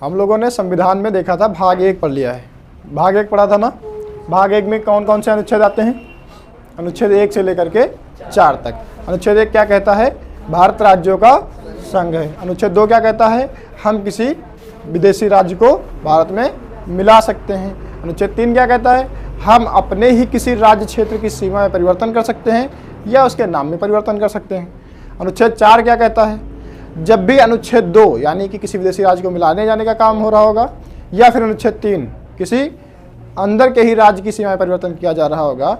हम लोगों ने संविधान में देखा था, भाग 1 पढ़ लिया है, भाग 1 पढ़ा था ना। भाग 1 में कौन कौन से अनुच्छेद आते हैं? अनुच्छेद 1 से लेकर के 4 तक। अनुच्छेद 1 क्या कहता है? भारत राज्यों का संघ है। अनुच्छेद 2 क्या कहता है? हम किसी विदेशी राज्य को भारत में मिला सकते हैं। अनुच्छेद 3 क्या कहता है? हम अपने ही किसी राज्य क्षेत्र की सीमा में परिवर्तन कर सकते हैं या उसके नाम में परिवर्तन कर सकते हैं। अनुच्छेद 4 क्या कहता है? जब भी अनुच्छेद 2 यानी कि किसी विदेशी राज्य को मिलाने जाने का काम हो रहा होगा, या फिर अनुच्छेद 3 किसी अंदर के ही राज्य की सीमा में परिवर्तन किया जा रहा होगा,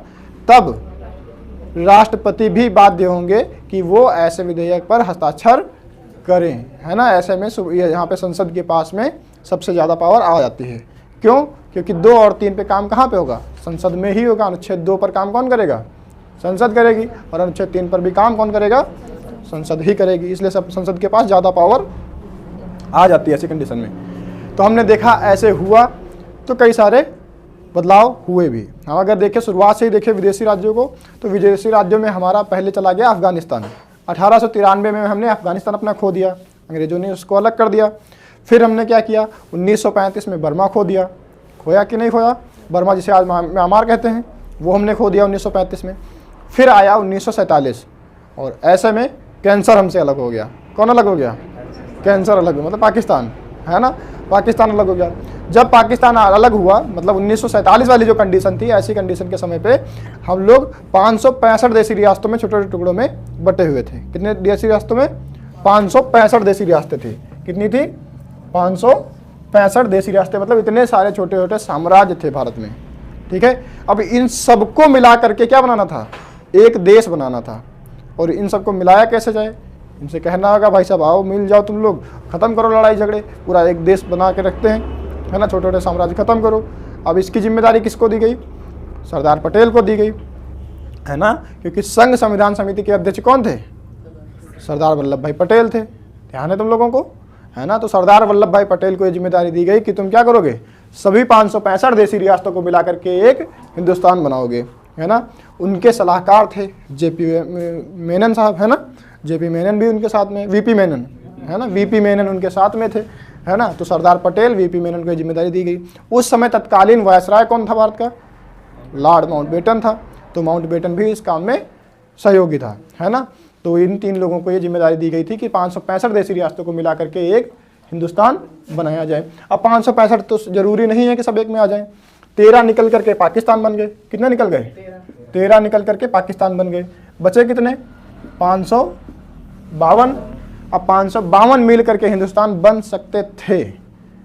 तब राष्ट्रपति भी बाध्य होंगे कि वो ऐसे विधेयक पर हस्ताक्षर करें, है ना। ऐसे में यहाँ पे संसद के पास में सबसे ज़्यादा पावर आ जाती है। क्यों? क्योंकि 2 और 3 पे काम कहाँ पे होगा? संसद में ही होगा। अनुच्छेद 2 पर काम कौन करेगा? संसद करेगी। और अनुच्छेद 3 पर भी काम कौन करेगा? संसद ही करेगी। इसलिए सब संसद के पास ज़्यादा पावर आ जाती है ऐसी कंडीशन में। तो हमने देखा ऐसे हुआ तो कई सारे बदलाव हुए भी। हम अगर देखें शुरुआत से ही देखें विदेशी राज्यों को, तो विदेशी राज्यों में हमारा पहले चला गया अफगानिस्तान। 1893 में हमने अफगानिस्तान अपना खो दिया, अंग्रेजों ने उसको अलग कर दिया। फिर हमने क्या किया? 1935 में बर्मा खो दिया। खोया कि नहीं खोया? बर्मा जिसे आज म्यांमार कहते हैं, वो हमने खो दिया 1935 में। फिर आया 1947 और ऐसे में कैंसर हमसे अलग हो गया। कौन अलग हो गया? कैंसर अलग हो, मतलब पाकिस्तान, है ना। पाकिस्तान अलग हो गया। जब पाकिस्तान अलग हुआ, मतलब 1947 वाली जो कंडीशन थी, ऐसी कंडीशन के समय पे हम लोग 565 देशी रियासतों में छोटे छोटे टुकड़ों में बटे हुए थे। कितने देशी रियासतों में? 565 देशी रियासतें थी। कितनी थी? 565 देशी रियासतें, मतलब इतने सारे छोटे छोटे साम्राज्य थे भारत में। ठीक है। अब इन सबको मिला करके क्या बनाना था? एक देश बनाना था। और इन सबको मिलाया कैसे जाए? इनसे कहना होगा भाई साहब आओ मिल जाओ, तुम लोग ख़त्म करो लड़ाई झगड़े, पूरा एक देश बना के रखते हैं, है ना। छोटे छोटे साम्राज्य ख़त्म करो। अब इसकी जिम्मेदारी किसको दी गई? सरदार पटेल को दी गई, है ना। क्योंकि संघ संविधान समिति के अध्यक्ष कौन थे? सरदार वल्लभ भाई पटेल थे। ध्यान है तुम लोगों को, है ना। तो सरदार वल्लभ भाई पटेल को ये जिम्मेदारी दी गई कि तुम क्या करोगे? सभी 565 देशी रियासतों को मिला करके एक हिंदुस्तान बनाओगे, है ना। उनके सलाहकार थे जेपी मेनन साहब, है ना। जेपी मेनन भी उनके साथ में, वीपी मेनन, है ना, वीपी मेनन उनके साथ में थे, है ना। तो सरदार पटेल, वीपी मेनन को जिम्मेदारी दी गई। उस समय तत्कालीन वायसराय कौन था भारत का? लॉर्ड माउंटबेटन था। तो माउंटबेटन भी इस काम में सहयोगी था, है ना। तो इन 3 लोगों को ये जिम्मेदारी दी गई थी कि 565 देशी रियासतों को मिला करके एक हिंदुस्तान बनाया जाए। अब 565 तो जरूरी नहीं है कि सब एक में आ जाए। 13 निकल करके पाकिस्तान बन गए। कितने निकल गए? 13 निकल करके पाकिस्तान बन गए। बचे कितने? 552। अब 552 मिल करके हिंदुस्तान बन सकते थे,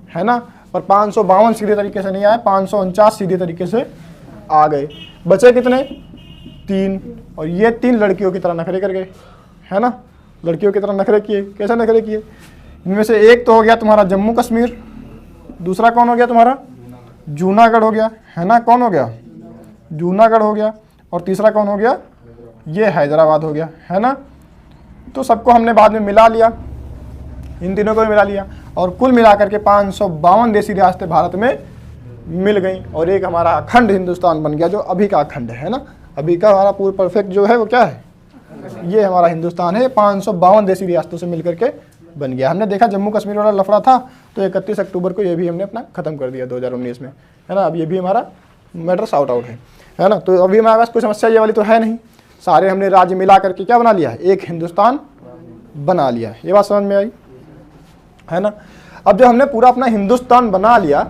है ना। पर 552 सीधे तरीके से नहीं आए, 549 सीधे तरीके से आ गए। बचे कितने? 3। और ये 3 लड़कियों की तरह नखरे कर गए, है ना। लड़कियों की तरह नखरे किए। कैसे नखरे किए? इनमें से एक तो हो गया तुम्हारा जम्मू कश्मीर, दूसरा कौन हो गया तुम्हारा? जूनागढ़ हो गया, है ना। कौन हो गया? जूनागढ़ हो गया। और तीसरा कौन हो गया? ये हैदराबाद हो गया, है ना। तो सबको हमने बाद में मिला लिया, इन तीनों को भी मिला लिया और कुल मिलाकर के 552 देशी रियासतें भारत में मिल गई और एक हमारा अखंड हिंदुस्तान बन गया, जो अभी का अखंड है ना। अभी का हमारा पूरा परफेक्ट जो है वो क्या है? ये हमारा हिंदुस्तान है। 552 देशी रियासतों से मिलकर के बन गया। हमने देखा जम्मू कश्मीर वाला लफड़ा था, तो 31 अक्टूबर को ये भी हमने अपना खत्म कर दिया 2019 में, है ना। अब ये भी हमारा मैटर सॉर्ट आउट है ना। तो अभी हमारे पास कोई समस्या ये वाली तो है नहीं। सारे हमने राज्य मिला करके क्या बना लिया? एक हिंदुस्तान बना लिया। ये बात समझ में आई, है ना। अब जब हमने पूरा अपना हिंदुस्तान बना लिया,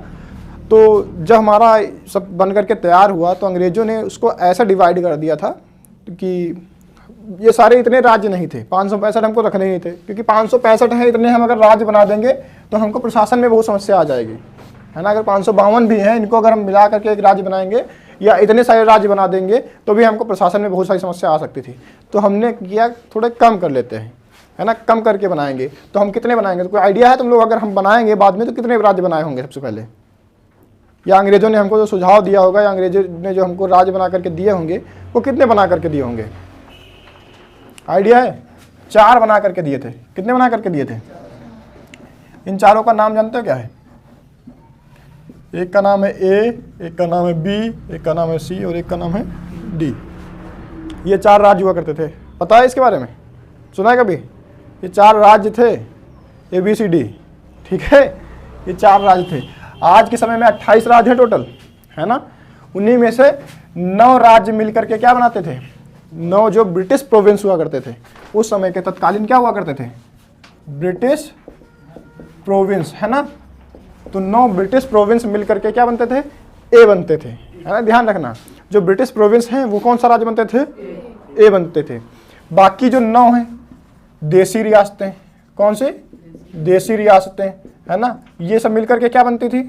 तो जब हमारा सब बन करके तैयार हुआ, तो अंग्रेजों ने उसको ऐसा डिवाइड कर दिया था कि ये सारे इतने राज्य नहीं थे। 565 हमको रखने नहीं थे, क्योंकि 565 हैं, इतने हम अगर राज्य बना देंगे तो हमको प्रशासन में बहुत समस्या आ जाएगी, है ना। अगर 552 भी हैं, इनको अगर हम मिला करके एक राज्य बनाएंगे या इतने सारे राज्य बना देंगे तो भी हमको प्रशासन में बहुत सारी समस्या आ सकती थी। तो हमने किया थोड़े कम कर लेते हैं, है ना, कम करके बनाएंगे। तो हम कितने बनाएंगे? तो कोई आइडिया है तुम लोग? अगर हम बनाएंगे बाद में तो कितने राज्य बनाए होंगे सबसे पहले? या अंग्रेजों ने हमको जो सुझाव दिया होगा या अंग्रेजों ने जो हमको राज्य बना करके दिए होंगे वो कितने बना करके दिए होंगे? आइडिया है? 4 बना करके दिए थे। कितने बना करके दिए थे? इन चारों का नाम जानते हो क्या है? एक का नाम है ए, एक का नाम है बी, एक का नाम है सी और एक का नाम है डी। ये 4 राज्य हुआ करते थे। पता है इसके बारे में? सुना है कभी? ये 4 राज्य थे, ए बी सी डी, ठीक है। ये 4 राज्य थे। आज के समय में 28 राज्य है टोटल, है ना। उन्हीं में से 9 राज्य मिलकर के क्या बनाते थे, 9 जो ब्रिटिश प्रोविंस हुआ करते थे उस समय के तत्कालीन क्या हुआ करते थे, ब्रिटिश प्रोविंस, है ना। तो 9 ब्रिटिश प्रोविंस मिलकर के क्या बनते थे, ए बनते थे, है ना। ध्यान रखना, जो ब्रिटिश प्रोविंस हैं वो कौन सा राज्य बनते थे, ए बनते थे। बाकी जो 9 हैं देसी रियासतें, कौन सी, देसी रियासतें, है ना, ये सब मिलकर के क्या बनती थी,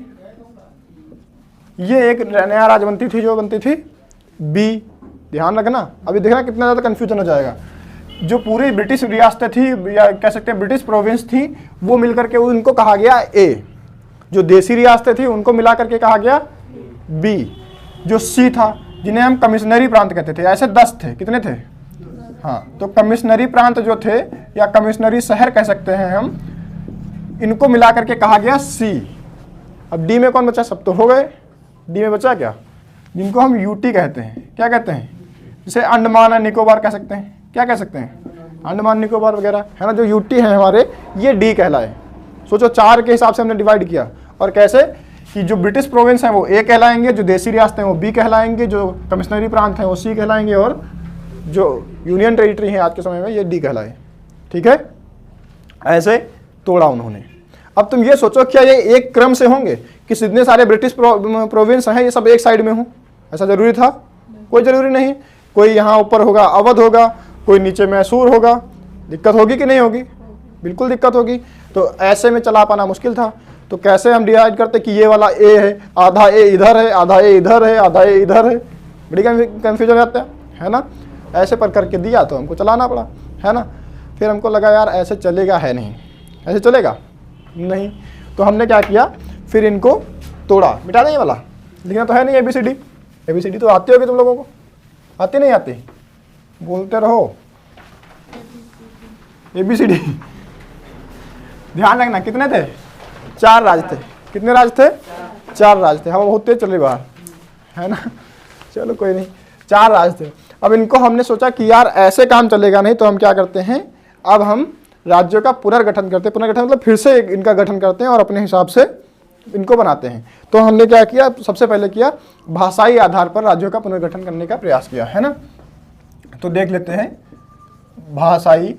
ये एक नया राज्य बनती थी, जो बनती थी बी। ध्यान रखना, अभी देखना कितना ज़्यादा कंफ्यूजन हो जाएगा। जो पूरी ब्रिटिश रियासतें थी या कह सकते हैं ब्रिटिश प्रोविंस थी, वो मिलकर के उनको कहा गया ए। जो देसी रियासतें थी उनको मिला करके कहा गया बी। जो सी था, जिन्हें हम कमिश्नरी प्रांत कहते थे, ऐसे 10 थे, कितने थे, हाँ, तो कमिश्नरी प्रांत जो थे या कमिश्नरी शहर कह सकते हैं हम, इनको मिला करके कहा गया सी। अब डी में कौन बचा, सब तो हो गए, डी में बचा क्या, जिनको हम यूटी कहते हैं, क्या कहते हैं, जैसे अंडमान एंड निकोबार कह सकते हैं, क्या कह सकते हैं, अंडमान निकोबार वगैरह, है ना। जो यूटी है हमारे, ये डी कहलाए। सोचो 4 के हिसाब से हमने डिवाइड किया, और कैसे कि जो ब्रिटिश प्रोविंस हैं वो ए कहलाएंगे, जो देसी रियासतें हैं वो बी कहलाएंगे, जो कमिश्नरी प्रांत हैं वो सी कहलाएंगे, और जो यूनियन टेरिटरी है आज के समय में ये डी कहलाए। ठीक है, ऐसे तोड़ा उन्होंने। अब तुम ये सोचो, क्या ये एक क्रम से होंगे कि जितने सारे ब्रिटिश प्रोविंस हैं ये सब एक साइड में हों, ऐसा जरूरी था, कोई जरूरी नहीं। कोई यहाँ ऊपर होगा अवध होगा, कोई नीचे मैसूर होगा, दिक्कत होगी कि नहीं होगी, बिल्कुल दिक्कत होगी। तो ऐसे में चला पाना मुश्किल था। तो कैसे हम डिवाइड करते कि ये वाला ए है, आधा ए इधर है, आधा ए इधर है, आधा ए इधर है, बड़ी कन्फ्यूजन रहता है ना। ऐसे पर करके दिया तो हमको चलाना पड़ा, है ना। फिर हमको लगा यार ऐसे चलेगा है नहीं, ऐसे चलेगा नहीं, तो हमने क्या किया, फिर इनको तोड़ा, मिटा दें ये वाला, लिखना तो है नहीं ABCD, ABCD तो आती होगी तुम लोगों को, आती नहीं आती, बोलते रहो ABCD। ध्यान रखना, कितने थे, 4 राज्य थे, कितने राज्य थे, 4 राज्य थे। हम बहुत तेज चले बाहर, है ना, चलो कोई नहीं, 4 राज्य थे। अब इनको हमने सोचा कि यार ऐसे काम चलेगा नहीं, तो हम क्या करते हैं, अब हम राज्यों का पुनर्गठन करते हैं। पुनर्गठन मतलब फिर से इनका गठन करते हैं और अपने हिसाब से इनको बनाते हैं। तो हमने क्या किया, सबसे पहले किया भाषाई आधार पर राज्यों का पुनर्गठन करने का प्रयास किया, है ना। तो देख लेते हैं, भाषाई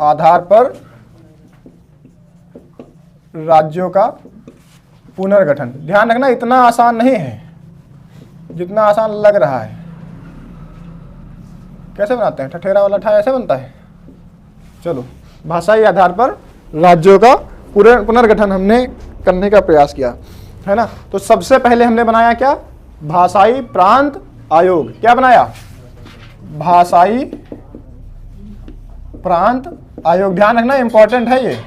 आधार पर राज्यों का पुनर्गठन। ध्यान रखना, इतना आसान नहीं है जितना आसान लग रहा है। कैसे बनाते हैं, ठठेरा वाला ठा ऐसे बनता है। चलो, भाषाई आधार पर राज्यों का पुनर्गठन हमने करने का प्रयास किया, है ना। तो सबसे पहले हमने बनाया क्या, भाषाई प्रांत आयोग। क्या बनाया, भाषाई प्रांत आयोग। ध्यान रखना, इंपॉर्टेंट है ये,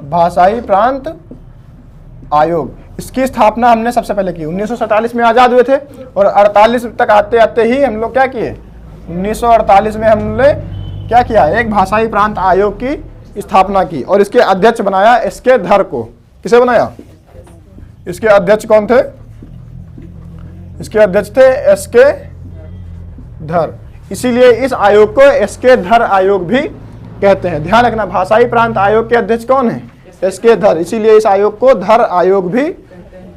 भाषाई प्रांत आयोग। इसकी स्थापना हमने सबसे पहले की 1947 में आज़ाद हुए थे, और 48 तक आते आते ही हम लोग क्या किए, 1948 में हमने क्या किया, एक भाषाई प्रांत आयोग की स्थापना की, और इसके अध्यक्ष बनाया एसके धर को। किसे बनाया, इसके अध्यक्ष कौन थे, इसके अध्यक्ष थे एसके धर। इसीलिए इस आयोग को एसके धर आयोग भी कहते हैं। ध्यान रखना, भाषाई प्रांत आयोग के अध्यक्ष कौन है, एसके धर, इसीलिए इस आयोग को धर आयोग भी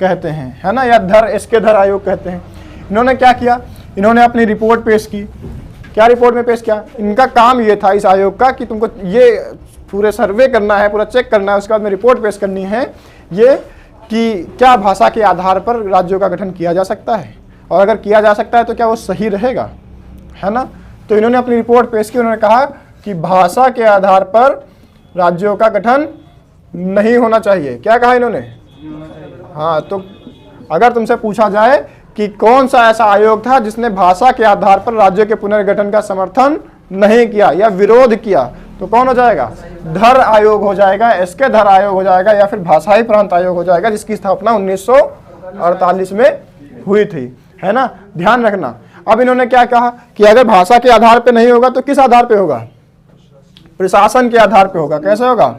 कहते हैं, है ना, या धर एसके धर आयोग कहते हैं। इन्होंने क्या किया, इन्होंने अपनी रिपोर्ट पेश की। क्या रिपोर्ट में पेश किया, इनका काम ये था इस आयोग का कि तुमको ये पूरे सर्वे करना है, पूरा चेक करना है, उसके बाद में रिपोर्ट पेश करनी है ये कि क्या भाषा के आधार पर राज्यों का गठन किया जा सकता है, और अगर किया जा सकता है तो क्या वो सही रहेगा, है ना। तो इन्होंने अपनी रिपोर्ट पेश की, उन्होंने कहा कि भाषा के आधार पर राज्यों का गठन नहीं होना चाहिए। क्या कहा इन्होंने, हाँ। तो अगर तुमसे पूछा जाए कि कौन सा ऐसा आयोग था जिसने भाषा के आधार पर राज्यों के पुनर्गठन का समर्थन नहीं किया या विरोध किया, तो कौन हो जाएगा, धर आयोग हो जाएगा, एसके धर आयोग हो जाएगा, या फिर भाषाई प्रांत आयोग हो जाएगा, जिसकी स्थापना 1948 में हुई थी, है ना। ध्यान रखना, अब इन्होंने क्या कहा कि अगर भाषा के आधार पर नहीं होगा तो किस आधार पर होगा, प्रशासन के आधार पर होगा। कैसे होगा,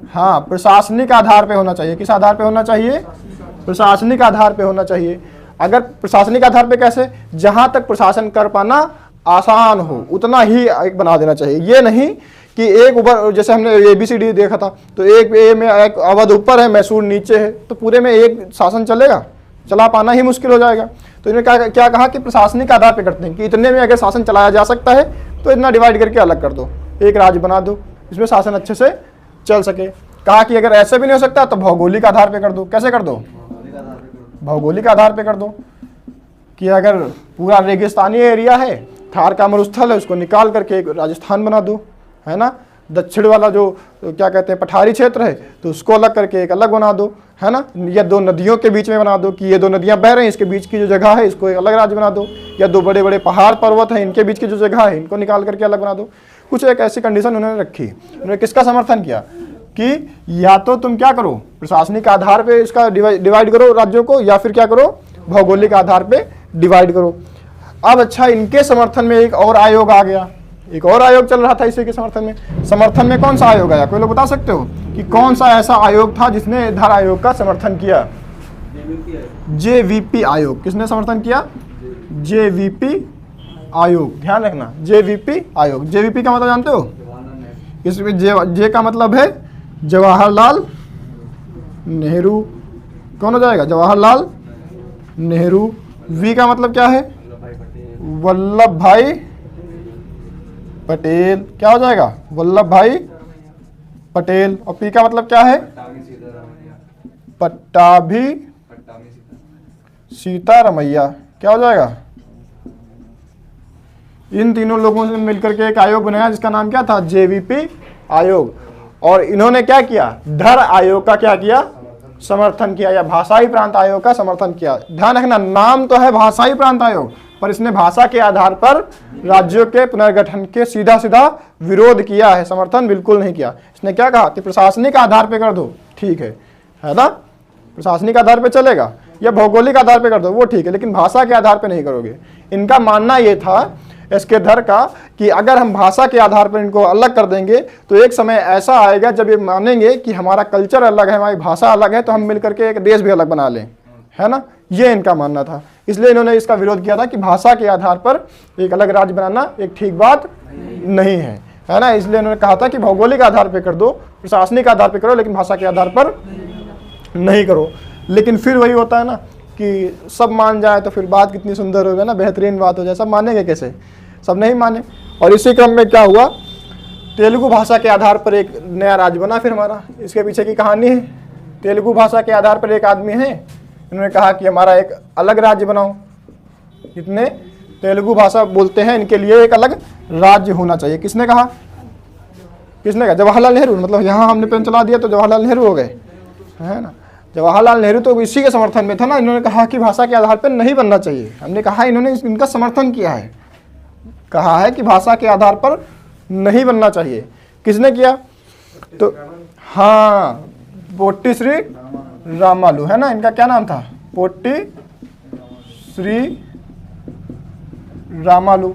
हाँ, प्रशासनिक आधार पे होना चाहिए। किस आधार पे होना चाहिए, प्रशासनिक आधार पे होना चाहिए। अगर प्रशासनिक आधार पे कैसे, जहां तक प्रशासन कर पाना आसान हो उतना ही एक बना देना चाहिए। ये नहीं कि एक ऊपर, जैसे हमने ABCD देखा था, तो एक ए में एक अवध ऊपर है, मैसूर नीचे है, तो पूरे में एक शासन चलेगा? चला पाना ही मुश्किल हो जाएगा। तो इन्होंने क्या कहा कि प्रशासनिक आधार पर करते हैं कि इतने में अगर शासन चलाया जा सकता है तो इतना डिवाइड करके अलग कर दो, एक राज्य बना दो, इसमें शासन अच्छे से चल सके। कहा कि अगर ऐसे भी नहीं हो सकता तो भौगोलिक आधार पे कर दो। कैसे कर दो? भौगोलिक आधार पे कर दो कि अगर पूरा रेगिस्तानी एरिया है, थार का मरुस्थल है, उसको निकाल करके एक राजस्थान बना दो, है ना। दक्षिण वाला जो क्या कहते हैं पठारी क्षेत्र है, तो उसको अलग करके एक अलग बना दो, है ना। या दो नदियों के बीच में बना दो कि ये दो नदियां बह रही हैं, इसके बीच की जो जगह है इसको एक अलग राज्य बना दो। या दो बड़े बड़े पहाड़ पर्वत हैं, इनके बीच की जो जगह है इनको निकाल करके अलग बना दो। कुछ एक ऐसी कंडीशन उन्होंने रखी। उन्होंने किसका समर्थन किया कि या तो तुम क्या करो, प्रशासनिक आधार पे इसका डिवाइड करो राज्यों को, या फिर क्या करो, भौगोलिक आधार पे डिवाइड करो। अब अच्छा, इनके समर्थन में एक और आयोग आ गया, एक और आयोग चल रहा था इसी के समर्थन में कौन सा आयोग आया? कोई लोग बता सकते हो कि कौन सा ऐसा आयोग था जिसने धार आयोग का समर्थन किया? JVP आयोग। किसने समर्थन किया? JVP आयोग। ध्यान रखना, JVP आयोग। JVP का मतलब जानते हो? इसमें जे का मतलब है जवाहरलाल नेहरू। कौन हो जाएगा? जवाहरलाल नेहरू। V का मतलब क्या है? वल्लभ भाई पटेल। क्या हो जाएगा? वल्लभ भाई पटेल। और P का मतलब क्या है? पट्टाभी सीतारमैया। क्या हो जाएगा? इन तीनों लोगों से मिलकर के एक आयोग बनाया जिसका नाम क्या था? JVP आयोग। और इन्होंने क्या किया? धर आयोग का क्या किया? समर्थन किया, या भाषाई प्रांत आयोग का समर्थन किया। ध्यान रखना, नाम तो है भाषाई प्रांत आयोग, पर इसने भाषा के आधार पर राज्यों के पुनर्गठन के सीधा सीधा विरोध किया है, समर्थन बिल्कुल नहीं किया। इसने क्या कहा कि प्रशासनिक आधार पे कर दो, ठीक है ना, प्रशासनिक आधार पे चलेगा, या भौगोलिक आधार पे कर दो, वो ठीक है, लेकिन भाषा के आधार पे नहीं करोगे। इनका मानना ये था इसके धर का कि अगर हम भाषा के आधार पर इनको अलग कर देंगे तो एक समय ऐसा आएगा जब ये मानेंगे कि हमारा कल्चर अलग है, हमारी भाषा अलग है, तो हम मिलकर के एक देश भी अलग बना लें, है ना। ये इनका मानना था, इसलिए इन्होंने इसका विरोध किया था कि भाषा के आधार पर एक अलग राज्य बनाना एक ठीक बात नहीं है ना। इसलिए इन्होंने कहा था कि भौगोलिक आधार पर कर दो, प्रशासनिक आधार पर करो, लेकिन भाषा के आधार पर नहीं करो। लेकिन फिर वही होता है ना कि सब मान जाए तो फिर बात कितनी सुंदर होगी ना, बेहतरीन बात हो जाए। सब मानेंगे कैसे? सब नहीं माने। और इसी क्रम में क्या हुआ, तेलुगु भाषा के आधार पर एक नया राज्य बना फिर हमारा। इसके पीछे की कहानी है, तेलुगु भाषा के आधार पर एक आदमी है, इन्होंने कहा कि हमारा एक अलग राज्य बनाओ, इतने तेलुगु भाषा बोलते हैं इनके लिए एक अलग राज्य होना चाहिए। किसने कहा? किसने कहा? जवाहरलाल नेहरू। मतलब यहाँ हमने पेन चला दिया तो जवाहरलाल नेहरू हो गए, है ना। जवाहरलाल नेहरू तो इसी के समर्थन में था ना। इन्होंने कहा कि भाषा के आधार पर नहीं बनना चाहिए, हमने कहा इन्होंने इनका समर्थन किया है, कहा है कि भाषा के आधार पर नहीं बनना चाहिए। किसने किया? तो हाँ, पोट्टी श्री रामालू, है ना, इनका क्या नाम था? पोट्टी श्री रामालू।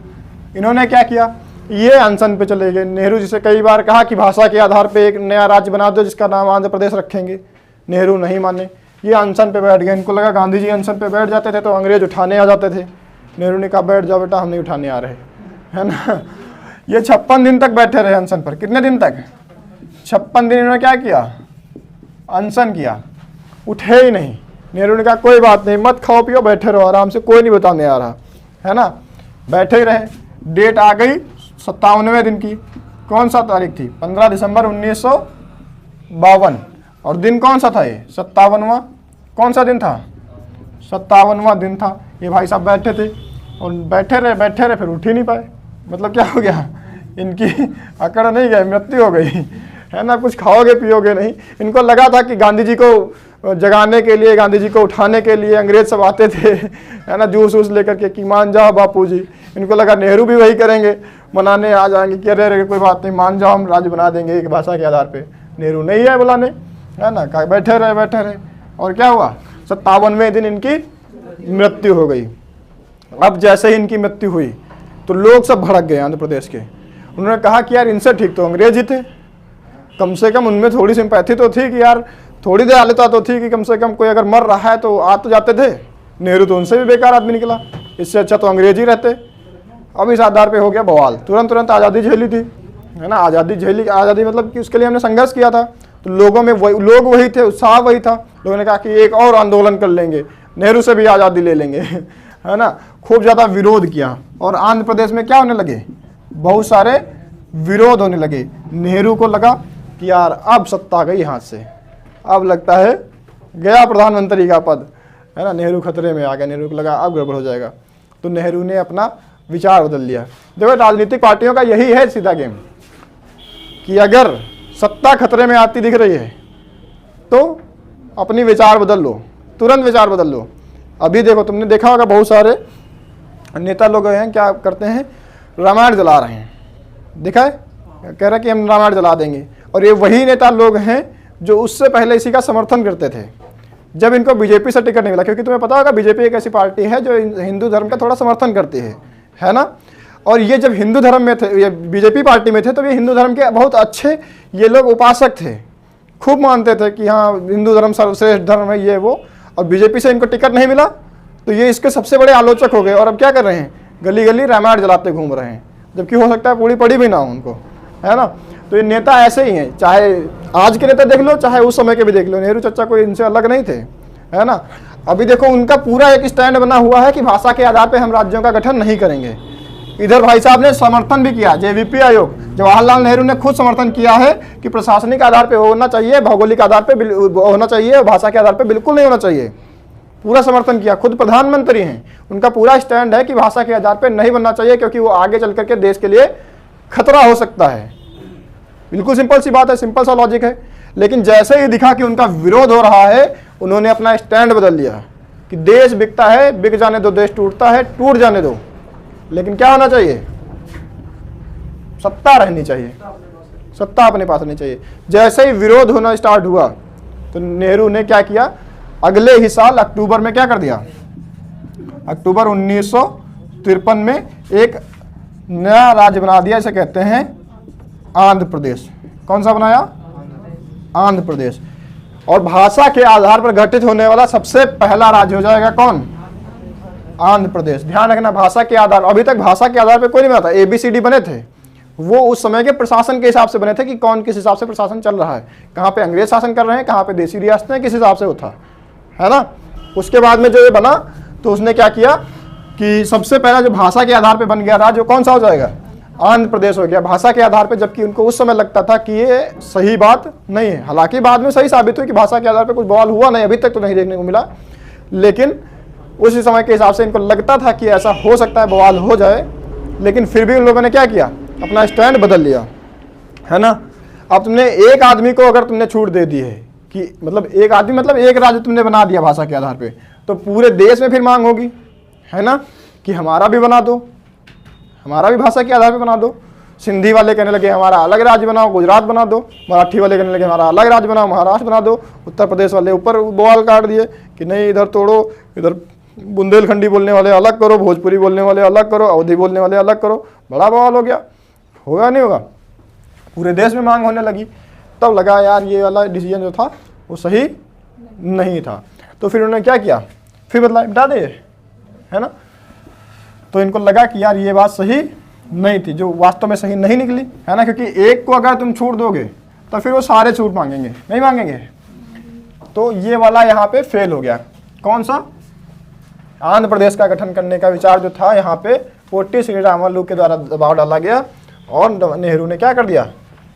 इन्होंने क्या किया? ये अनशन पे चले गए। नेहरू जिसे कई बार कहा कि भाषा के आधार पे एक नया राज्य बना दो जिसका नाम आंध्र प्रदेश रखेंगे, नेहरू नहीं माने, ये अनशन पे बैठ गए। इनको लगा गांधी जी अनशन पे बैठ जाते थे तो अंग्रेज उठाने आ जाते थे। नेहरू ने कहा बैठ जाओ बेटा, हम नहीं उठाने आ रहे, है ना। ये 56 दिन तक बैठे रहे अनशन पर। कितने दिन तक? 56 दिन इन्होंने क्या किया? अनशन किया, उठे ही नहीं। नेहरू ने कहा कोई बात नहीं, मत खाओ पियो, बैठे रहो आराम से, कोई नहीं बताने आ रहा, है ना। बैठे ही रहे। डेट आ गई 57वें दिन की। कौन सा तारीख थी? 15 दिसंबर 1952। और दिन कौन सा था? ये 57वां। कौन सा दिन था? 57वां दिन था। ये भाई साहब बैठे थे और बैठे रहे फिर उठ ही नहीं पाए। मतलब क्या हो गया? इनकी अकड़ नहीं गई, मृत्यु हो गई, है ना। कुछ खाओगे पियोगे नहीं। इनको लगा था कि गांधी जी को जगाने के लिए, गांधी जी को उठाने के लिए अंग्रेज सब आते थे, है ना, जूस वूस लेकर के कि मान जाओ बापू जी। इनको लगा नेहरू भी वही करेंगे, मनाने आ जाएंगे कि अरे कोई बात नहीं, मान जाओ, हम राज्य बना देंगे एक भाषा के आधार पे। नेहरू नहीं है बुलाने, है ना। बैठे रहे और क्या हुआ? 57वें दिन इनकी मृत्यु हो गई। अब जैसे ही इनकी मृत्यु हुई तो लोग सब भड़क गए आंध्र प्रदेश के। उन्होंने कहा कि यार इनसे ठीक तो अंग्रेज ही थे, कम से कम उनमें थोड़ी सिंपैथी तो थी कि यार थोड़ी दयालुता तो थी कि कम से कम कोई अगर मर रहा है तो आ तो जाते थे। नेहरू तो उनसे भी बेकार आदमी निकला, इससे अच्छा तो अंग्रेज ही रहते। अब इस आधार पे हो गया बवाल। तुरंत आज़ादी झेली थी, है ना, आज़ादी झेली, आज़ादी मतलब कि उसके लिए हमने संघर्ष किया था, तो लोगों में लोग वही थे, उत्साह वही था। लोगों ने कहा कि एक और आंदोलन कर लेंगे, नेहरू से भी आज़ादी ले लेंगे है ना, खूब ज़्यादा विरोध किया। और आंध्र प्रदेश में क्या होने लगे, बहुत सारे विरोध होने लगे। नेहरू को लगा कि यार अब सत्ता गई हाथ से, अब लगता है गया प्रधानमंत्री का पद, है ना, नेहरू खतरे में आ गया। नेहरू को लगा अब गड़बड़ हो जाएगा, तो नेहरू ने अपना विचार बदल लिया। देखो राजनीतिक पार्टियों का यही है सीधा गेम, कि अगर सत्ता खतरे में आती दिख रही है तो अपनी विचार बदल लो, तुरंत विचार बदल लो। अभी देखो, तुमने देखा होगा बहुत सारे नेता लोग हैं क्या करते हैं, रामायण जला रहे हैं, देखा है, कह रहा कि हम रामायण जला देंगे। और ये वही नेता लोग हैं जो उससे पहले इसी का समर्थन करते थे जब इनको बीजेपी से टिकट नहीं मिला। क्योंकि तुम्हें पता होगा बीजेपी एक ऐसी पार्टी है जो हिंदू धर्म का थोड़ा समर्थन करती है ना। और ये जब हिंदू धर्म में थे, ये बीजेपी पार्टी में थे, तो ये हिंदू धर्म के बहुत अच्छे ये लोग उपासक थे, खूब मानते थे कि हाँ हिंदू धर्म सर्वश्रेष्ठ धर्म है ये वो। और बीजेपी से इनको टिकट नहीं मिला तो ये इसके सबसे बड़े आलोचक हो गए। और अब क्या कर रहे हैं, गली गली रामायण जलाते घूम रहे हैं, जबकि हो सकता है पूरी पड़ी भी ना हो उनको, है ना। तो ये नेता ऐसे ही हैं, चाहे आज के नेता देख लो, चाहे उस समय के भी देख लो। नेहरू चचा कोई इनसे अलग नहीं थे, है ना। अभी देखो उनका पूरा एक स्टैंड बना हुआ है कि भाषा के आधार पर हम राज्यों का गठन नहीं करेंगे। इधर भाई साहब ने समर्थन भी किया, जेवीपी आयोग, जवाहरलाल नेहरू ने खुद समर्थन किया है कि प्रशासनिक आधार पे होना चाहिए, भौगोलिक आधार पे होना चाहिए, भाषा के आधार पे बिल्कुल नहीं होना चाहिए। पूरा समर्थन किया, खुद प्रधानमंत्री हैं, उनका पूरा स्टैंड है कि भाषा के आधार पे नहीं बनना चाहिए क्योंकि वो आगे चल करके देश के लिए खतरा हो सकता है। बिल्कुल सिंपल सी बात है, सिंपल सा लॉजिक है। लेकिन जैसे ही दिखा कि उनका विरोध हो रहा है, उन्होंने अपना स्टैंड बदल लिया कि देश बिकता है, बिक जाने दो, देश टूटता है, टूट जाने दो, लेकिन क्या होना चाहिए, सत्ता रहनी चाहिए, सत्ता अपने पास रहनी चाहिए। जैसे ही विरोध होना स्टार्ट हुआ तो नेहरू ने क्या किया, अगले ही साल अक्टूबर में क्या कर दिया, अक्टूबर 1953 में एक नया राज्य बना दिया, इसे कहते हैं आंध्र प्रदेश। कौन सा बनाया, आंध्र प्रदेश। और भाषा के आधार पर गठित होने वाला सबसे पहला राज्य हो जाएगा कौन, आंध्र प्रदेश। ध्यान रखना, भाषा के आधार, अभी तक भाषा के आधार पे कोई नहीं बना था। ABCD बने थे, वो उस समय के प्रशासन के हिसाब से बने थे कि कौन किस हिसाब से प्रशासन चल रहा है, कहाँ पे अंग्रेज शासन कर रहे हैं, कहाँ पे देसी रियासतें, किस हिसाब से होता है ना। उसके बाद में जो ये बना तो उसने क्या किया कि सबसे पहला जो भाषा के आधार पर बन गया राज्य, कौन सा हो जाएगा, आंध्र प्रदेश हो गया, भाषा के आधार पर। जबकि उनको उस समय लगता था कि ये सही बात नहीं है, हालांकि बाद में सही साबित हुई कि भाषा के आधार पर कुछ बवाल हुआ नहीं, अभी तक तो नहीं देखने को मिला। लेकिन उसी समय के हिसाब से इनको लगता था कि ऐसा हो सकता है, बवाल हो जाए। लेकिन फिर भी उन लोगों ने क्या किया, अपना स्टैंड बदल लिया, है ना। अब तुमने एक आदमी को अगर तुमने छूट दे दी है कि मतलब एक आदमी मतलब एक राज्य तुमने बना दिया भाषा के आधार पे, तो पूरे देश में फिर मांग होगी, है ना, कि हमारा भी बना दो, हमारा भी भाषा के आधार पे बना दो। सिंधी वाले कहने लगे हमारा अलग राज्य बनाओ, गुजरात बना दो। मराठी वाले कहने लगे हमारा अलग राज्य बनाओ, महाराष्ट्र बना दो। उत्तर प्रदेश वाले ऊपर बवाल काट दिए कि नहीं इधर तोड़ो, इधर बुंदेलखंडी बोलने वाले अलग करो, भोजपुरी बोलने वाले अलग करो, अवधी बोलने वाले अलग करो। बड़ा बवाल हो गया, होगा नहीं होगा, पूरे देश में मांग होने लगी। तब लगा यार ये वाला डिसीजन जो था वो सही नहीं था। तो फिर उन्होंने क्या किया, फिर बदलाव हटा दे, है ना। तो इनको लगा कि यार ये बात सही नहीं थी, जो वास्तव में सही नहीं निकली, है ना। क्योंकि एक को अगर तुम छूट दोगे तो फिर वो सारे छूट मांगेंगे, नहीं मांगेंगे। तो ये वाला यहाँ पे फेल हो गया। कौन सा, आंध्र प्रदेश का गठन करने का विचार जो था यहाँ पे पोट्टी श्रीरामुलु के द्वारा दबाव डाला गया और नेहरू ने क्या कर दिया,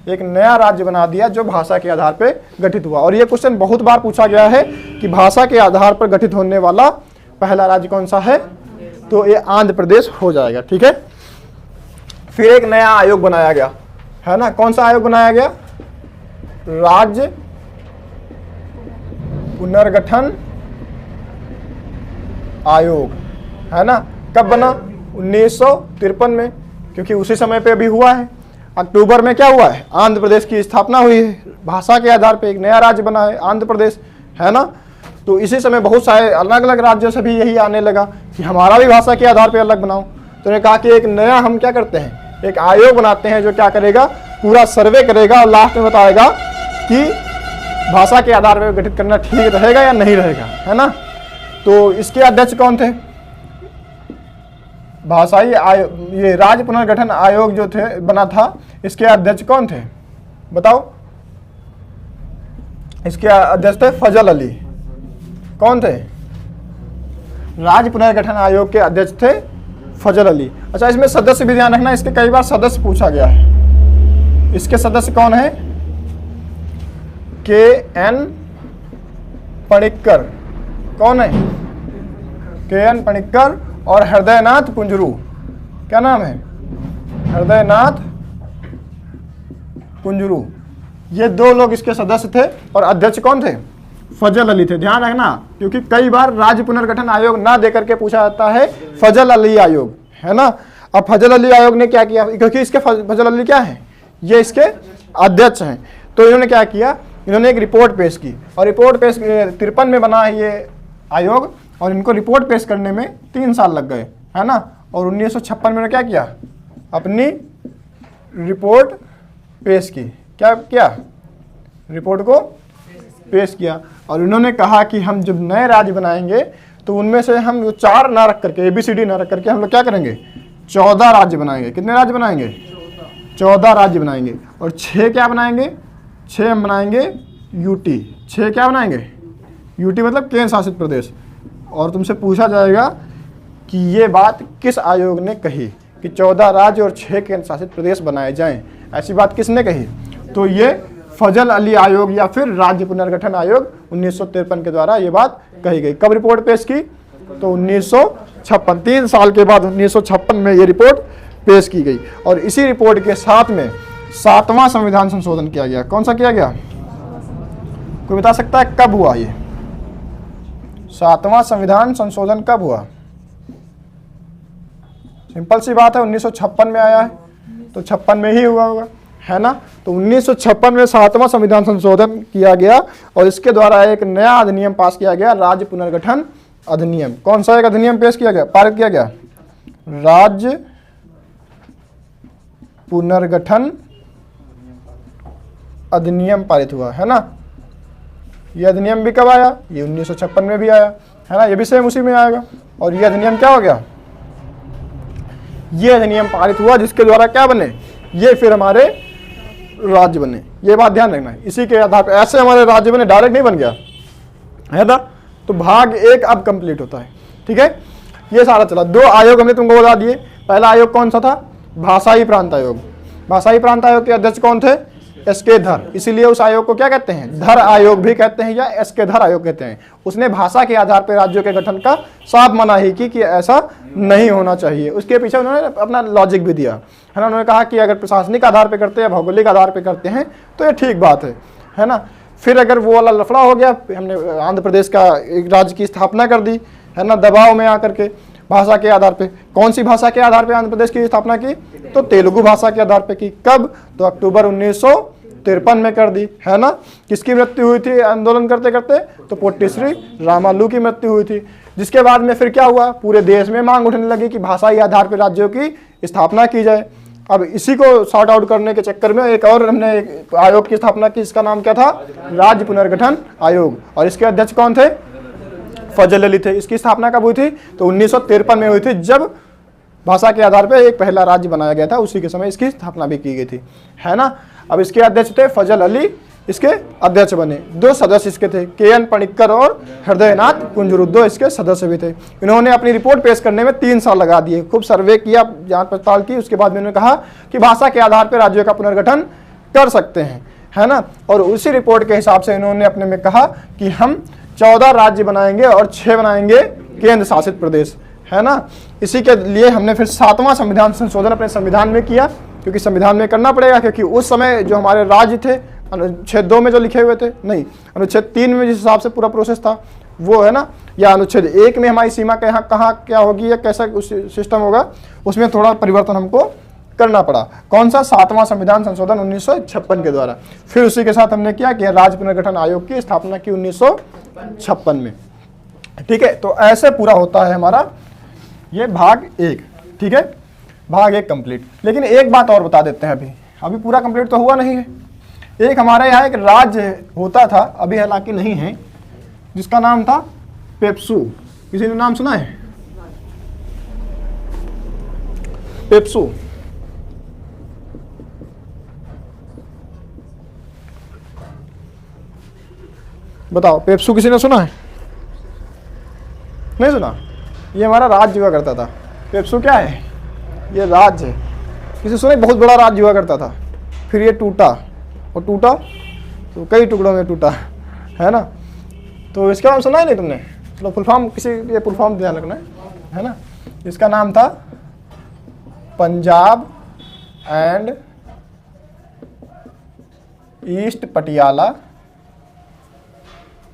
एक नया राज्य बना दिया जो भाषा के आधार पर गठित हुआ। और ये क्वेश्चन बहुत बार पूछा गया है कि भाषा के आधार पर गठित होने वाला पहला राज्य कौन सा है, तो ये आंध्र प्रदेश हो जाएगा, ठीक है। फिर एक नया आयोग बनाया गया, है ना। कौन सा आयोग बनाया गया, राज्य पुनर्गठन आयोग, है ना। कब बना, 1953 में, क्योंकि उसी समय पे अभी हुआ है। अक्टूबर में क्या हुआ है, आंध्र प्रदेश की स्थापना हुई है, भाषा के आधार पे एक नया राज्य बना है आंध्र प्रदेश, है ना। तो इसी समय बहुत सारे अलग अलग राज्यों से भी यही आने लगा कि हमारा भी भाषा के आधार पे अलग बनाओ। तो उन्होंने कहा कि एक नया हम क्या करते हैं, एक आयोग बनाते हैं जो क्या करेगा, पूरा सर्वे करेगा और लास्ट में बताएगा कि भाषा के आधार पर गठित करना ठीक रहेगा या नहीं रहेगा, है ना। तो इसके अध्यक्ष कौन थे, भाषाई आयोग, ये राज्य पुनर्गठन आयोग जो थे बना था, इसके अध्यक्ष कौन थे बताओ? इसके अध्यक्ष थे फजल अली। कौन थे? राज्य पुनर्गठन आयोग के अध्यक्ष थे फजल अली। अच्छा, इसमें सदस्य भी ध्यान रखना, इसके कई बार सदस्य पूछा गया है। इसके सदस्य कौन है? के.एन. पणिक्कर। कौन है? के.एन. पणिक्कर और हृदयनाथ कुंजरू। क्या नाम है? हृदयनाथ कुंजरू। ये दो लोग इसके सदस्य थे और अध्यक्ष कौन थे? फजल अली थे। ध्यान रखना, क्योंकि कई बार राज्य पुनर्गठन आयोग ना देकर के पूछा जाता है फजल अली आयोग, है ना। अब फजल अली आयोग ने क्या किया, क्योंकि इसके फजल अली क्या है? ये इसके अध्यक्ष हैं। तो इन्होंने क्या किया, इन्होंने एक रिपोर्ट पेश की और रिपोर्ट पेश 53 में बना है ये आयोग, और इनको रिपोर्ट पेश करने में 3 साल लग गए, है ना। और 1956 में क्या किया, अपनी रिपोर्ट पेश की। क्या किया? रिपोर्ट को पेश किया और इन्होंने कहा कि हम जब नए राज्य बनाएंगे तो उनमें से हम 4 ना रख करके, ABCD ना रख करके हम लोग क्या करेंगे, 14 राज्य बनाएंगे। कितने राज्य बनाएंगे? 14 राज्य बनाएंगे। और 6 क्या बनाएंगे? 6 हम बनाएंगे UT। 6 क्या बनाएंगे? UT मतलब केंद्र शासित प्रदेश। और तुमसे पूछा जाएगा कि ये बात किस आयोग ने कही कि 14 राज्य और 6 केंद्र शासित प्रदेश बनाए जाएं? ऐसी बात किसने कही? तो ये फजल अली आयोग या फिर राज्य पुनर्गठन आयोग 1953 के द्वारा ये बात कही गई। कब रिपोर्ट पेश की? तो 1956, 3 साल के बाद 1956 में ये रिपोर्ट पेश की गई। और इसी रिपोर्ट के साथ में 7वां संविधान संशोधन किया गया। कौन सा किया गया? कोई बता सकता है कब हुआ ये 7वां संविधान संशोधन? कब हुआ? सिंपल सी बात है, 1956 में आया है, तो 56 में ही हुआ होगा, है ना। तो 1956 में 7वां संविधान संशोधन किया गया और इसके द्वारा एक नया अधिनियम पास किया गया, राज्य पुनर्गठन अधिनियम। कौन सा एक अधिनियम पेश किया गया, पारित किया गया? राज्य पुनर्गठन अधिनियम पारित हुआ, है ना। ये अधिनियम भी कब आया? ये 1956 में भी आया, है ना। ये भी सेम उसी में आएगा। और ये अधिनियम क्या हो गया? ये अधिनियम पारित हुआ जिसके द्वारा क्या बने, ये फिर हमारे राज्य बने। ये बात ध्यान रखना है। इसी के आधार पर ऐसे हमारे राज्य बने, डायरेक्ट नहीं बन गया, है ना। तो भाग 1 अब कंप्लीट होता है, ठीक है। ये सारा चला। 2 आयोग हमने तुमको बता दिए। पहला आयोग कौन सा था? भाषाई प्रांत आयोग। भाषाई प्रांत आयोग के अध्यक्ष कौन थे? एस.के. धर। इसीलिए उस आयोग को क्या कहते हैं? धर आयोग भी कहते हैं या एस.के. धर आयोग कहते हैं। उसने भाषा के आधार पर राज्यों के गठन का साफ मनाही की कि ऐसा नहीं होना चाहिए। उसके पीछे उन्होंने अपना लॉजिक भी दिया, है ना। उन्होंने कहा कि अगर प्रशासनिक आधार पर करते हैं, भौगोलिक आधार पर करते हैं तो ये ठीक बात है ना। फिर अगर वो वाला लफड़ा हो गया, हमने आंध्र प्रदेश का एक राज्य की स्थापना कर दी, है ना, दबाव में आकर के भाषा के आधार पे। कौन सी भाषा के आधार पे आंध्र प्रदेश की स्थापना की? तो तेलुगु भाषा के आधार पे की। कब? तो अक्टूबर 1953 में कर दी, है ना। किसकी मृत्यु हुई थी आंदोलन करते करते? तो पोट्टी श्री रामालू की मृत्यु हुई थी। जिसके बाद में फिर क्या हुआ, पूरे देश में मांग उठने लगी कि भाषाई आधार पर राज्यों की स्थापना की जाए। अब इसी को सॉर्ट आउट करने के चक्कर में एक और हमने एक आयोग की स्थापना की। इसका नाम क्या था? राज्य पुनर्गठन आयोग। और इसके अध्यक्ष कौन थे? फजल अली थे। इसकी स्थापना कब हुई थी? तो 1953 में हुई थी, जब भाषा के आधार पर एक पहला राज्य बनाया गया था। उसी के समय इसकी स्थापना भी की गई थी, है ना। अब इसके अध्यक्ष थे फजल अली, इसके अध्यक्ष बने। 2 सदस्य इसके थे, के.एन. पणिक्कर और हृदयनाथ कुंजरू, 2 इसके सदस्य भी थे। इन्होंने अपनी रिपोर्ट पेश करने में 3 साल लगा दिए। खूब सर्वे किया, जांच पड़ताल की। उसके बाद में उन्होंने कहा कि भाषा के आधार पर राज्यों का पुनर्गठन कर सकते हैं, है ना। और उसी रिपोर्ट के हिसाब से इन्होंने अपने में कहा कि हम 14 राज्य बनाएंगे और 6 बनाएंगे केंद्र शासित प्रदेश, है ना। इसी के लिए हमने फिर 7वां संविधान संशोधन अपने संविधान में किया, क्योंकि संविधान में करना पड़ेगा, क्योंकि उस समय जो हमारे राज्य थे अनुच्छेद 2 में जो लिखे हुए थे, नहीं अनुच्छेद 3 में जिस हिसाब से पूरा प्रोसेस था वो, है ना, या अनुच्छेद 1 में हमारी सीमा कहाँ क्या होगी या कैसा सिस्टम होगा, उसमें थोड़ा परिवर्तन हमको करना पड़ा। कौन सा? 7वां संविधान संशोधन 1956 के द्वारा। फिर उसी के साथ हमने क्या किया, राज्य पुनर्गठन आयोग की स्थापना की 1956 में, ठीक है। तो ऐसे पूरा होता है हमारा ये भाग 1, ठीक है। भाग 1 कंप्लीट। लेकिन एक बात और बता देते हैं, अभी पूरा कंप्लीट तो हुआ नहीं है। एक हमारे यहाँ एक राज्य होता था, अभी हालांकि नहीं है, जिसका नाम था पेप्सू। किसी ने नाम सुना है? पेप्सू। बताओ, पेप्सू किसी ने सुना है? नहीं सुना? ये हमारा राज्य हुआ करता था। पेप्सू क्या है? ये राज्य है। किसी सुने? बहुत बड़ा राज्य हुआ करता था, फिर ये टूटा, और टूटा तो कई टुकड़ों में टूटा, है ना। तो इसका नाम सुना है नहीं तुमने? चलो फुल फॉर्म, किसी ये फुल फॉर्म ध्यान रखना है ना। इसका नाम था पंजाब एंड ईस्ट पटियाला,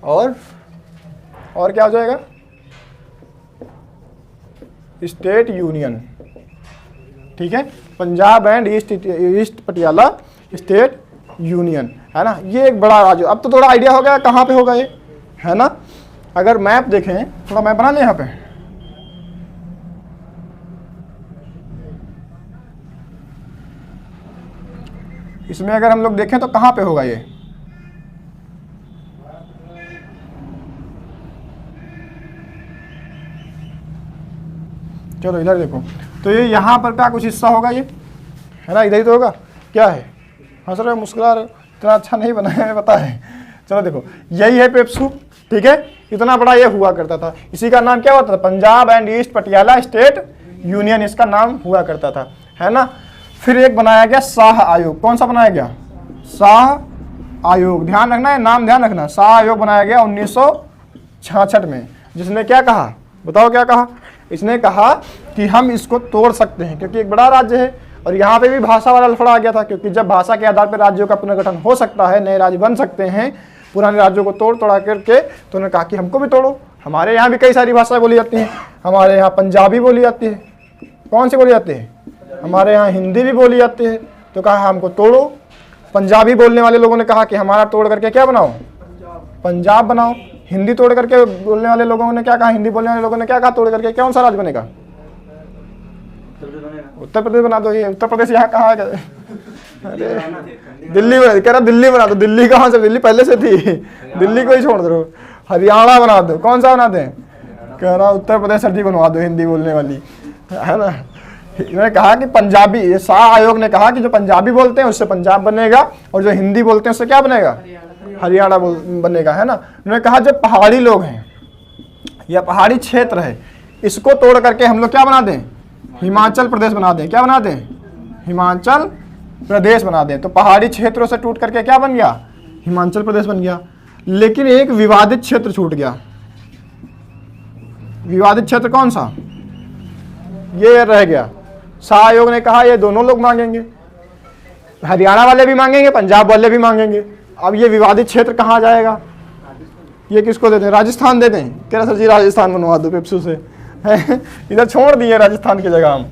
और क्या हो जाएगा? State union. ठीक है, Punjab and east Patiala state union, है ना। ये एक बड़ा राज्य। अब तो थोड़ा आइडिया हो गया कहाँ पे होगा ये, है ना। अगर मैप देखें, थोड़ा मैप बना लें यहाँ पे। इसमें अगर हम लोग देखें तो कहाँ पे होगा ये? चलो इधर देखो, तो ये यहाँ पर का कुछ हिस्सा होगा ये, है ना। इधर ही तो होगा। क्या है? हंस रहे, मुस्कुरा रहे, इतना अच्छा नहीं बनाया है, पता है। चलो देखो, यही है पेप्सू। ठीक है, इतना बड़ा ये हुआ करता था। इसी का नाम क्या होता था? Punjab and east Patiala state union, इसका नाम हुआ करता था, है ना। फिर एक बनाया गया शाह आयोग। कौन सा बनाया गया? शाह आयोग। ध्यान रखना है, नाम ध्यान रखना। शाह आयोग बनाया गया 1966 में। जिसने क्या कहा? बताओ क्या कहा? इसने कहा कि हम इसको तोड़ सकते हैं, क्योंकि एक बड़ा राज्य है, और यहाँ पे भी भाषा वाला लफड़ा आ गया था, क्योंकि जब भाषा के आधार पर राज्यों का पुनर्गठन हो सकता है, नए राज्य बन सकते हैं पुराने राज्यों को तोड़ा करके, तो उन्होंने कहा कि हमको भी तोड़ो। हमारे यहाँ भी कई सारी भाषाएं बोली जाती हैं। हमारे यहाँ पंजाबी बोली जाती है। कौन सी बोली जाती है? हमारे यहाँ हिंदी भी बोली जाती है। तो कहा हमको तोड़ो। पंजाबी बोलने वाले लोगों ने कहा कि हमारा तोड़ करके क्या बनाओ? पंजाब बनाओ। हिंदी तोड़ करके बोलने वाले लोगों ने क्या कहा? हिंदी बोलने वाले लोगों ने क्या कहा? तोड़ करके कौन सा राज्य बनेगा? उत्तर प्रदेश बना दो। ये उत्तर प्रदेश यहाँ कहाँ है? अरे दिल्ली कह रहा, दिल्ली बना दो। दिल्ली कहाँ से? दिल्ली पहले से थी, दिल्ली को ही छोड़ दो। हरियाणा बना दो। कौन सा बना दें? कह रहा उत्तर प्रदेश सर बनवा दो, हिंदी बोलने वाली, है ना। इन्होंने कहा कि पंजाबी, ये शाह आयोग ने कहा कि जो पंजाबी बोलते हैं उससे पंजाब बनेगा, और जो हिंदी बोलते हैं उससे क्या बनेगा? हरियाणा बनेगा, है ना। उन्होंने कहा जो पहाड़ी लोग हैं या पहाड़ी क्षेत्र है, इसको तोड़ करके हम लोग क्या बना दें? हिमाचल प्रदेश बना दें। क्या बना दें? हिमाचल प्रदेश बना दें। तो पहाड़ी क्षेत्रों से टूट करके क्या बन गया? हिमाचल प्रदेश बन गया। लेकिन एक विवादित क्षेत्र छूट गया। विवादित क्षेत्र कौन सा? ये रह गया। शाह आयोग ने कहा ये दोनों लोग मांगेंगे, हरियाणा वाले भी मांगेंगे, पंजाब वाले भी मांगेंगे। अब ये विवादित क्षेत्र कहाँ जाएगा? ये किसको देते हैं? राजस्थान देते हैं। कह रहा सर जी राजस्थान बनवा दो पेप्सू से। इधर छोड़ दिए राजस्थान की जगह हम।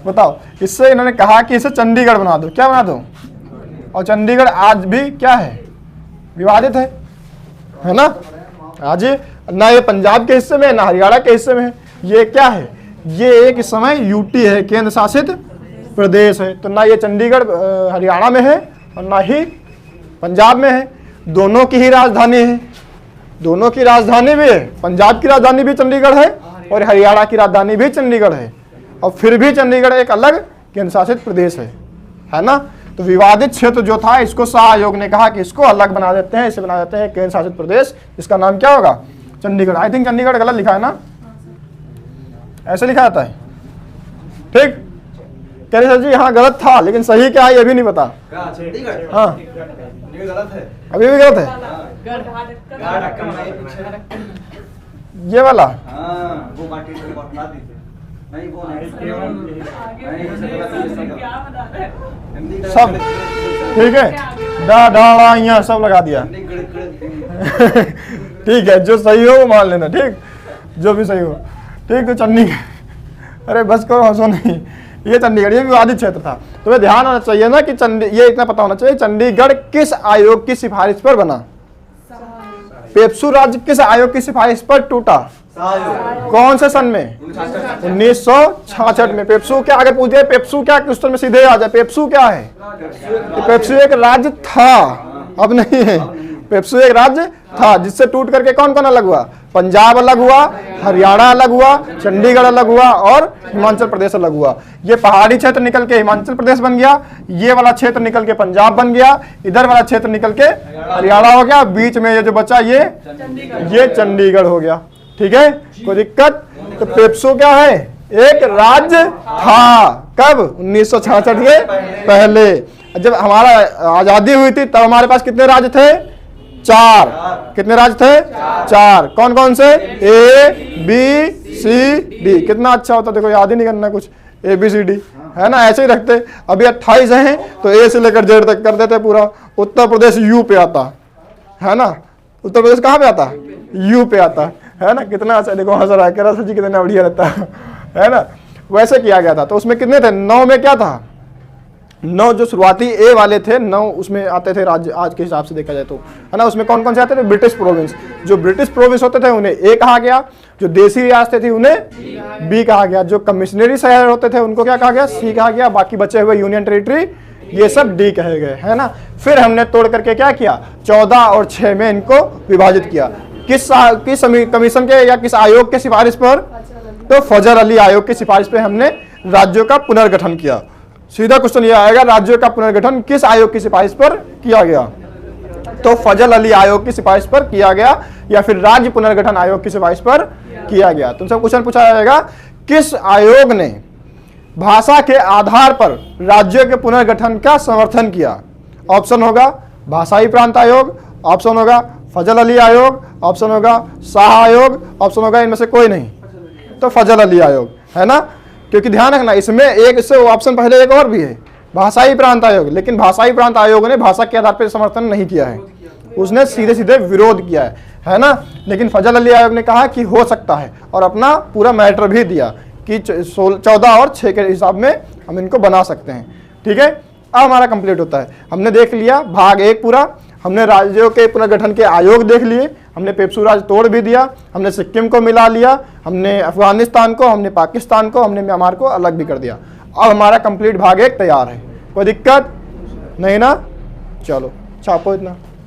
बताओ, इससे इन्होंने कहा कि इसे चंडीगढ़ बना दो। क्या बना दो? और चंडीगढ़ आज भी क्या है? विवादित है ना। आज ना ये पंजाब के हिस्से में, ना हरियाणा के हिस्से में है। ये क्या है? ये एक इस समय यूटी है, केंद्र शासित प्रदेश है। तो ना ये चंडीगढ़ हरियाणा में है और ना ही पंजाब में है। दोनों की ही राजधानी है। दोनों की राजधानी भी है। पंजाब की राजधानी भी चंडीगढ़ है और हरियाणा की राजधानी भी चंडीगढ़ है, और फिर भी चंडीगढ़ एक अलग केंद्र शासित प्रदेश है ना। तो विवादित क्षेत्र जो था, इसको शाह आयोग ने कहा कि इसको अलग बना देते हैं, इसे बना देते हैं केंद्र शासित प्रदेश। इसका नाम क्या होगा? चंडीगढ़। आई थिंक चंडीगढ़ गलत लिखा है ना, ऐसे लिखा जाता है। ठीक, कह रहे सर जी हाँ गलत था, लेकिन सही क्या है ये भी नहीं पता। हाँ अभी भी गलत है। ये वाला सब ठीक है, डा यहाँ सब लगा दिया। ठीक है, जो सही हो वो मान लेना। ठीक, जो भी सही हो। ठीक, तो चंडीगढ़, अरे बस करो, हंसो नहीं। ये चंडीगढ़, ये विवादित क्षेत्र था। तुम्हें ध्यान होना चाहिए ना कि ये इतना पता होना चाहिए चंडीगढ़ किस आयोग की सिफारिश पर बना। पेप्सू राज्य किस आयोग की सिफारिश पर टूटा? कौन से सन में? 1966 में। पेप्सू क्या, अगर पूछ जाए पेप्सू क्या, क्वेश्चन में सीधे आ जाए पेप्सू क्या है? पेप्सू एक राज्य था, अब नहीं है। पेप्सू एक राज्य था जिससे टूट करके कौन कौन अलग हुआ? पंजाब अलग हुआ, हरियाणा अलग हुआ, चंडीगढ़ अलग हुआ और हिमाचल प्रदेश अलग हुआ। ये पहाड़ी क्षेत्र निकल के हिमाचल प्रदेश बन गया, ये वाला क्षेत्र निकल के पंजाब बन गया, इधर वाला क्षेत्र निकल के हरियाणा हो गया, बीच में ये जो बचा ये चंडीगढ़ हो गया। ठीक है, कोई दिक्कत? तो पेप्सू क्या है? एक राज्य था। कब? 1966 के पहले। जब हमारा आजादी हुई थी तब हमारे पास कितने राज्य थे? 4। कितने राज्य थे? 4। कौन कौन से? A B C D। कितना अच्छा होता, देखो याद ही नहीं करना कुछ, ABCD है ना, ऐसे ही रखते। अभी 28 हैं तो A से लेकर Z तक कर देते पूरा। उत्तर प्रदेश U पे आता है ना, उत्तर प्रदेश कहाँ पे आता? U पे आता है ना। कितना अच्छा, देखो हंस रहा है, कह रहा जी कितना बढ़िया रहता है ना। वैसे किया गया था। तो उसमें कितने थे? 9 में क्या था? 9 जो शुरुआती ए वाले थे, 9 उसमें आते थे राज्य, आज के हिसाब से देखा जाए तो, है ना। उसमें कौन कौन से आते थे? British province. जो ब्रिटिश प्रोविंस होते थे उन्हें ए कहा गया, जो देसी रियासतें थी उन्हें बी कहा गया, जो कमिश्नरी शहर होते थे उनको क्या कहा गया? सी कहा गया, बाकी बचे हुए यूनियन टेरिटरी ये सब डी कहे गए, है ना। फिर हमने तोड़ करके क्या किया? 14 और 6 में इनको विभाजित किया। किस कमीशन के या किस आयोग के सिफारिश पर? तो फजल अली आयोग की सिफारिश पे हमने राज्यों का पुनर्गठन किया। सीधा क्वेश्चन ये आएगा, राज्यों का पुनर्गठन किस आयोग की सिफारिश पर किया गया? तो फजल अली आयोग की सिफारिश पर किया गया, या फिर राज्य पुनर्गठन आयोग की सिफारिश पर किया गया। तुमसे क्वेश्चन पूछा जाएगा, किस आयोग ने भाषा के आधार पर राज्यों के पुनर्गठन का समर्थन किया? ऑप्शन होगा भाषाई प्रांत आयोग, ऑप्शन होगा फजल अली आयोग, ऑप्शन होगा शाह आयोग, ऑप्शन होगा इनमें से कोई नहीं, तो फजल अली आयोग, है ना। क्योंकि ध्यान रखना, इसमें एक इससे ऑप्शन पहले एक और भी है, भाषाई प्रांत आयोग। लेकिन भाषाई प्रांत आयोग ने भाषा के आधार पर समर्थन नहीं किया है, उसने सीधे सीधे विरोध किया है ना। लेकिन फजल अली आयोग ने कहा कि हो सकता है, और अपना पूरा मैटर भी दिया कि 14 और 6 के हिसाब में हम इनको बना सकते हैं। ठीक है, अब हमारा कंप्लीट होता है। हमने देख लिया भाग 1 पूरा, हमने राज्यों के पुनर्गठन के आयोग देख लिए, हमने पेप्सू राज्य तोड़ भी दिया, हमने सिक्किम को मिला लिया, हमने अफगानिस्तान को, हमने पाकिस्तान को, हमने म्यांमार को अलग भी कर दिया। अब हमारा कंप्लीट भाग 1 तैयार है। कोई दिक्कत नहीं ना? चलो छापो इतना।